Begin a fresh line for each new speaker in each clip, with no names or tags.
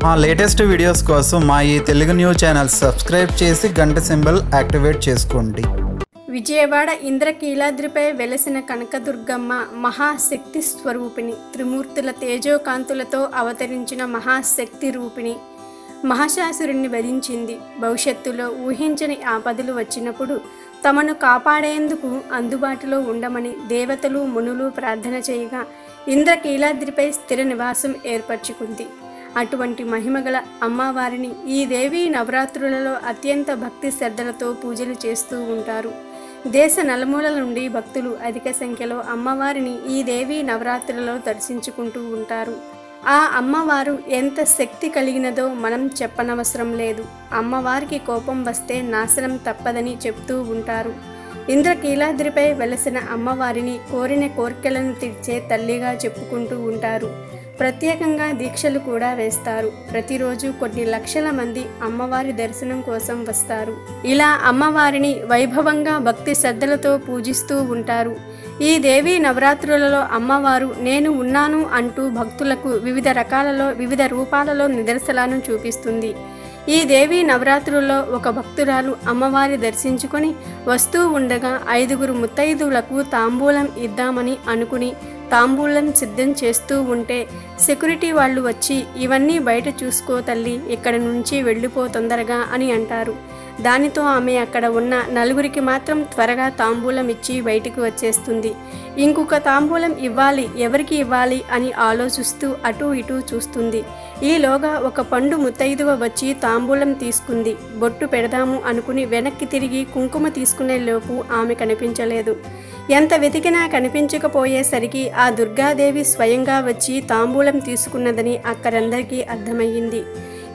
మా latest videos కోసం మా ఈ తెలుగు న్యూస్ ఛానల్ సబ్స్క్రైబ్ చేసి గంట సింబల్ యాక్టివేట్ చేసుకోండి.
విజయవాడ ఇంద్రకీలాద్రిపై వెలసిన కనకదుర్గమ్మ మహాశక్తి స్వరూపిణి, త్రిమూర్తుల తేజోకాంతులతో అవతరించిన మహాశక్తి రూపిణి మహిషాసురుణ్ణి వధించింది. భవిష్యత్తులో ఊహించని ఆపదలు వచ్చినప్పుడు తమను కాపాడేందుకు అందుబాటులో ఉండమని దేవతలు మునులు ప్రార్థన చేయగా ఇంద్రకీలాద్రిపై స్థిర నివాసం ఏర్పరచుకుంది. అటువంటి మహిమగల అమ్మవారిని ఈ దేవి నవరాత్రులలో అత్యంత భక్తి శ్రద్ధలతో పూజలు చేస్తూ ఉంటారు. దేశ నలుమూలల నుండి భక్తులు అధిక సంఖ్యలో అమ్మవారిని ఈ దేవి నవరాత్రులలో దర్శించుకుంటూ ఉంటారు. ఆ అమ్మవారు ఎంత శక్తి కలిగినదో మనం చెప్పనవసరం లేదు. అమ్మవారికి కోపం వస్తే నాశనం తప్పదని చెప్తూ ఉంటారు. ఇంద్రకీలాద్రిపై వెలసిన అమ్మవారిని కోరిన కోర్కెలను తీర్చే తల్లిగా చెప్పుకుంటూ ఉంటారు. ప్రత్యేకంగా దీక్షలు కూడా వేస్తారు. ప్రతిరోజు కొన్ని లక్షల మంది అమ్మవారి దర్శనం కోసం వస్తారు. ఇలా అమ్మవారిని వైభవంగా భక్తి శ్రద్ధలతో పూజిస్తూ ఉంటారు. ఈ దేవి నవరాత్రులలో అమ్మవారు నేను ఉన్నాను అంటూ భక్తులకు వివిధ రకాలలో వివిధ రూపాలలో నిదర్శనాలను చూపిస్తుంది. ఈ దేవి నవరాత్రుల్లో ఒక భక్తురాలు అమ్మవారి దర్శించుకొని వస్తూ ఉండగా 5 ముత్తైదువులకు తాంబూలం ఇద్దామని అనుకుని తాంబూలం సిద్ధం చేస్తూ ఉంటే సెక్యూరిటీ వాళ్ళు వచ్చి ఇవన్నీ బయట చూసుకో తల్లి, ఇక్కడ నుంచి వెళ్ళిపో తొందరగా అని అంటారు. దానితో ఆమె అక్కడ ఉన్న 4 మాత్రం త్వరగా తాంబూలం ఇచ్చి బయటికి వచ్చేస్తుంది. ఇంకొక తాంబూలం ఇవ్వాలి, ఎవరికి ఇవ్వాలి అని ఆలోచిస్తూ అటూ ఇటూ చూస్తుంది. ఈలోగా ఒక పండు ముత్తైదువ వచ్చి తాంబూలం తీసుకుంది. బొట్టు పెడదాము అనుకుని వెనక్కి తిరిగి కుంకుమ తీసుకునే లోపు ఆమె కనిపించలేదు. ఎంత వెతికినా కనిపించకపోయేసరికి ఆ దుర్గాదేవి స్వయంగా వచ్చి తాంబూలం తీసుకున్నదని అక్కడందరికీ అర్థమయ్యింది.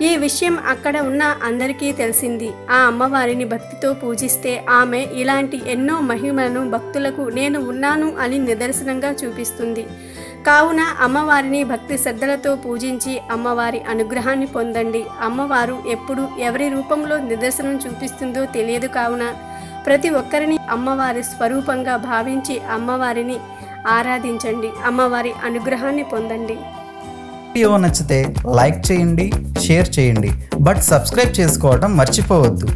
ఈ విషయం అక్కడ ఉన్న అందరికీ తెలిసింది. ఆ అమ్మవారిని భక్తితో పూజిస్తే ఆమె ఇలాంటి ఎన్నో మహిమలను భక్తులకు నేను ఉన్నాను అని నిదర్శనంగా చూపిస్తుంది. కావున అమ్మవారిని భక్తి శ్రద్ధలతో పూజించి అమ్మవారి అనుగ్రహాన్ని పొందండి. అమ్మవారు ఎప్పుడు ఎవరి రూపంలో నిదర్శనం చూపిస్తుందో తెలియదు. కావున ప్రతి ఒక్కరిని అమ్మవారి స్వరూపంగా భావించి అమ్మవారిని ఆరాధించండి. అమ్మవారి అనుగ్రహాన్ని పొందండి.
వీడియో నచ్చితే లైక్ చేయండి, షేర్ చేయండి, బట్ సబ్స్క్రైబ్ చేసుకోవడం మర్చిపోవద్దు.